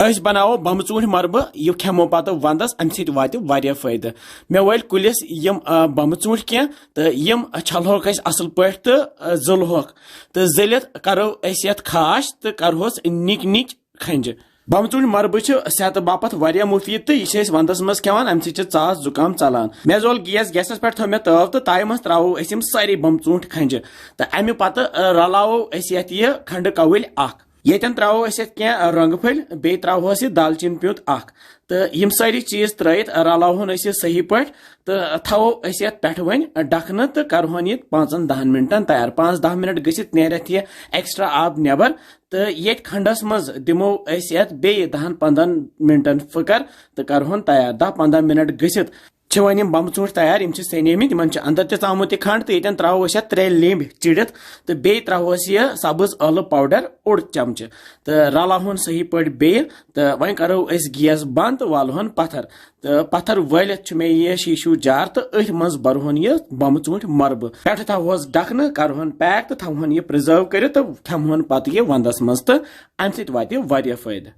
बनावो बमचूंठ मरबह यह खेमो पत वंदस अम सत वात वारिया फायदे मे वल कुलिस यम बमचूंठ कह तो यम छलहोक असल पे तो जुलहोक तो जलित करो यत खाश तो करहोस निक निक खंज बमचूंठ मरबह सेहत बापत वारिया मुफीद तो यह वंदस मज खेवान अम सास जुकाम चलान मे जोल गैसस पे थो मे तव तो ताय मज त्रो सारे बमचूंठ खंज तो अमे पत रलावो यह खंड कवल येतन त्रो क्या रंग फल बे त्रोस दालचीन प्यूत तो यम सारी चीज त्रित रलावन सही पे तो थवो पे वन डखन तो करहन यह 5-10 मिनटन तैयार 5-10 मिनट गसित नेरत यह एक्स्ट्रा आब नेबर तो ये खंडस मज दिमो बे 10-15 मिनटन फकर तो करहन तैयार 10-15 मिनट गसित वन बमचूंठ तैयार सनेमित इन अंदर तमुत खंड तो ये त्रो 3 लेम्ब चिड़ित तो बे त्रोस यह सब्ज ٲlہٕ पाउडर ओड़ चमच तो रलावन सही पे बे तो वन करो गैस बंद तो वालहन पत्थर तो पत्थर वलित मे यह शीशु जार तो अथ मज बरहन यह बमचूंठ मरबह पे थोस डखन करहन पैक तो थवन यह प्रिजर्व कर तो खेमहन पत यह वंदस मज तो अम सत वात फायदे।